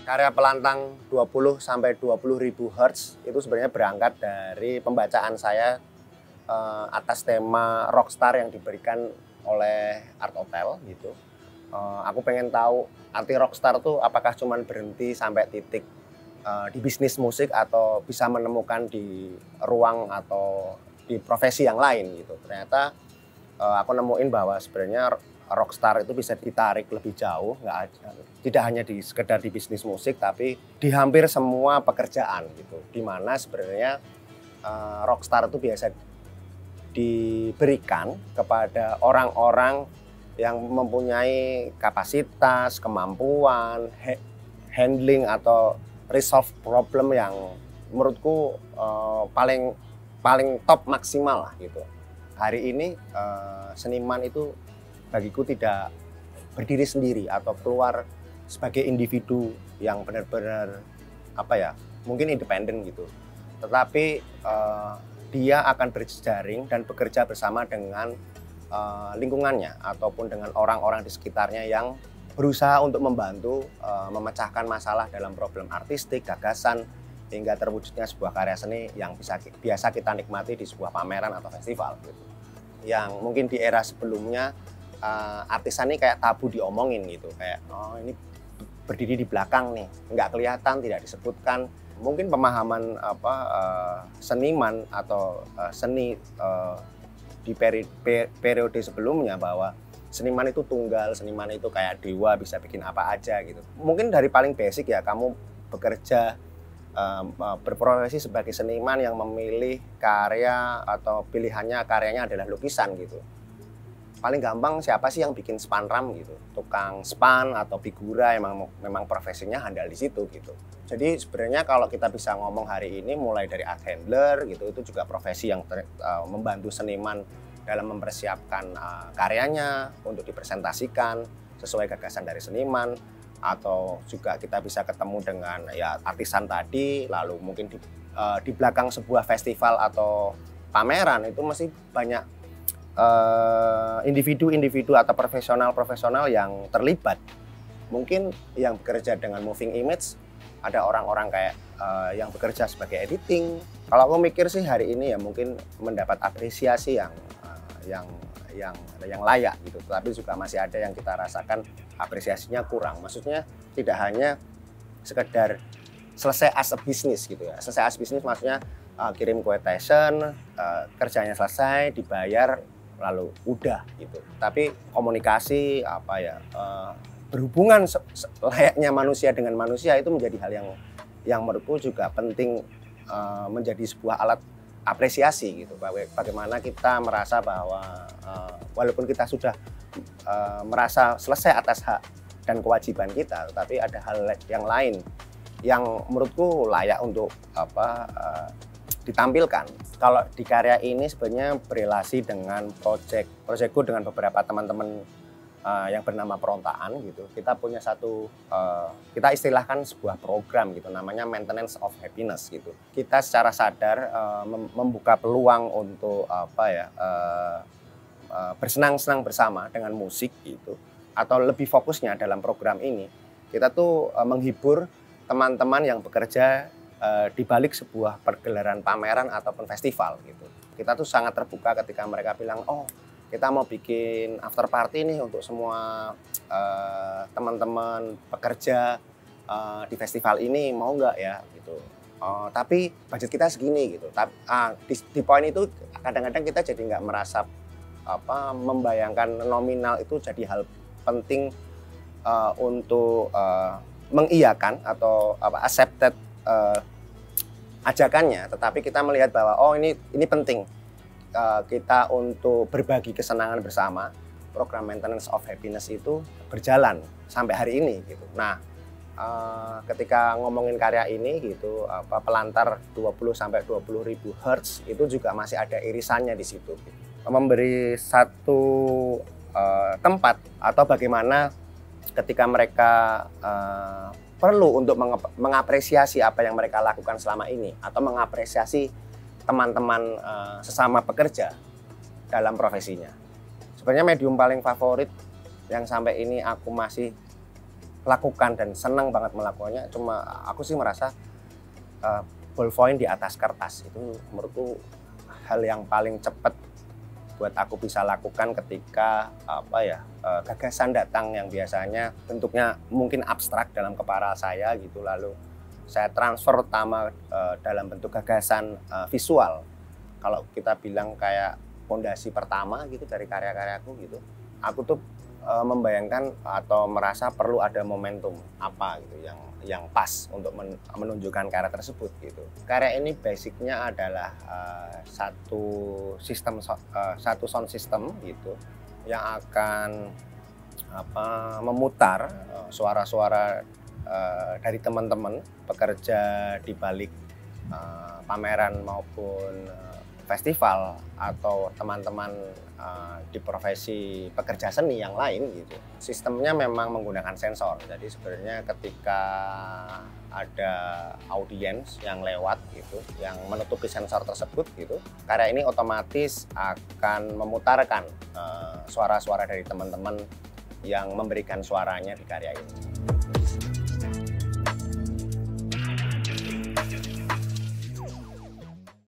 Karya Pelantang 20 sampai 20.000 Hertz itu sebenarnya berangkat dari pembacaan saya atas tema rockstar yang diberikan oleh Art Hotel gitu. Aku pengen tahu arti rockstar tuh apakah cuman berhenti sampai titik di bisnis musik atau bisa menemukan di ruang atau di profesi yang lain gitu. Ternyata aku nemuin bahwa sebenarnya rockstar itu bisa ditarik lebih jauh, tidak hanya di sekedar di bisnis musik, tapi di hampir semua pekerjaan gitu. Dimana sebenarnya rockstar itu biasa diberikan kepada orang-orang yang mempunyai kapasitas, kemampuan, handling atau resolve problem yang menurutku paling top maksimal lah gitu. Hari ini seniman itu bagiku tidak berdiri sendiri atau keluar sebagai individu yang benar-benar mungkin independen gitu. Tetapi dia akan berjejaring dan bekerja bersama dengan lingkungannya ataupun dengan orang-orang di sekitarnya yang berusaha untuk membantu memecahkan masalah dalam problem artistik, gagasan, hingga terwujudnya sebuah karya seni yang biasa kita nikmati di sebuah pameran atau festival gitu. Yang mungkin di era sebelumnya artisan ini kayak tabu diomongin gitu, kayak ini berdiri di belakang nih, nggak kelihatan, tidak disebutkan. Mungkin pemahaman seniman atau seni di periode sebelumnya bahwa seniman itu tunggal, seniman itu kayak dewa, bisa bikin apa aja gitu. Mungkin dari paling basic ya, kamu bekerja berprofesi sebagai seniman yang memilih karya atau pilihannya karyanya adalah lukisan gitu. Paling gampang siapa sih yang bikin spanram gitu, tukang span atau figura memang profesinya handal di situ gitu. Jadi sebenarnya kalau kita bisa ngomong hari ini mulai dari art handler gitu, itu juga profesi yang membantu seniman dalam mempersiapkan karyanya untuk dipresentasikan sesuai gagasan dari seniman, atau juga kita bisa ketemu dengan ya artisan tadi, lalu mungkin di belakang sebuah festival atau pameran itu masih banyak individu-individu atau profesional-profesional yang terlibat. Mungkin yang bekerja dengan moving image, ada orang-orang kayak yang bekerja sebagai editing. Kalau aku mikir sih hari ini ya mungkin mendapat apresiasi yang layak gitu. Tapi juga masih ada yang kita rasakan apresiasinya kurang. Maksudnya tidak hanya sekedar selesai as a business gitu ya. Selesai as business maksudnya kirim quotation, kerjanya selesai, dibayar, lalu udah gitu. Tapi komunikasi berhubungan layaknya manusia dengan manusia itu menjadi hal yang menurutku juga penting, menjadi sebuah alat apresiasi gitu. Bagaimana kita merasa bahwa walaupun kita sudah merasa selesai atas hak dan kewajiban kita, tapi ada hal yang lain yang menurutku layak untuk ditampilkan. Kalau di karya ini sebenarnya berelasi dengan proyekku dengan beberapa teman-teman yang bernama Perontaan gitu. Kita punya kita istilahkan sebuah program gitu, namanya Maintenance of Happiness gitu. Kita secara sadar membuka peluang untuk bersenang-senang bersama dengan musik gitu. Atau lebih fokusnya dalam program ini, kita tuh menghibur teman-teman yang bekerja di balik sebuah pergelaran pameran ataupun festival gitu. Kita tuh sangat terbuka ketika mereka bilang, kita mau bikin after party nih untuk semua teman-teman pekerja di festival ini, mau nggak ya gitu. Tapi budget kita segini gitu. Di poin itu kadang-kadang kita jadi nggak merasa membayangkan nominal itu jadi hal penting untuk mengiyakan atau accepted ajakannya, tetapi kita melihat bahwa ini penting kita untuk berbagi kesenangan bersama. Program Maintenance of Happiness itu berjalan sampai hari ini gitu. Nah, ketika ngomongin karya ini gitu, pelantar 20 sampai 20.000 Hertz itu juga masih ada irisannya di situ. Memberi satu tempat atau bagaimana ketika mereka perlu untuk mengapresiasi apa yang mereka lakukan selama ini, atau mengapresiasi teman-teman sesama pekerja dalam profesinya. Sebenarnya medium paling favorit yang sampai ini aku masih lakukan dan senang banget melakukannya. Cuma aku sih merasa ballpoint di atas kertas itu menurutku hal yang paling cepat buat aku bisa lakukan ketika gagasan datang yang biasanya bentuknya mungkin abstrak dalam kepala saya gitu, lalu saya transfer pertama dalam bentuk gagasan visual. Kalau kita bilang kayak fondasi pertama gitu dari karya-karyaku gitu, aku tuh membayangkan atau merasa perlu ada momentum apa gitu yang pas untuk menunjukkan karya tersebut gitu. Karya ini basicnya adalah satu sound system gitu yang akan memutar suara-suara dari teman-teman pekerja di balik pameran maupun festival atau teman-teman di profesi pekerja seni yang lain gitu. Sistemnya memang menggunakan sensor. Jadi sebenarnya ketika ada audiens yang lewat gitu, yang menutupi sensor tersebut gitu, karya ini otomatis akan memutarkan suara-suara dari teman-teman yang memberikan suaranya di karya ini.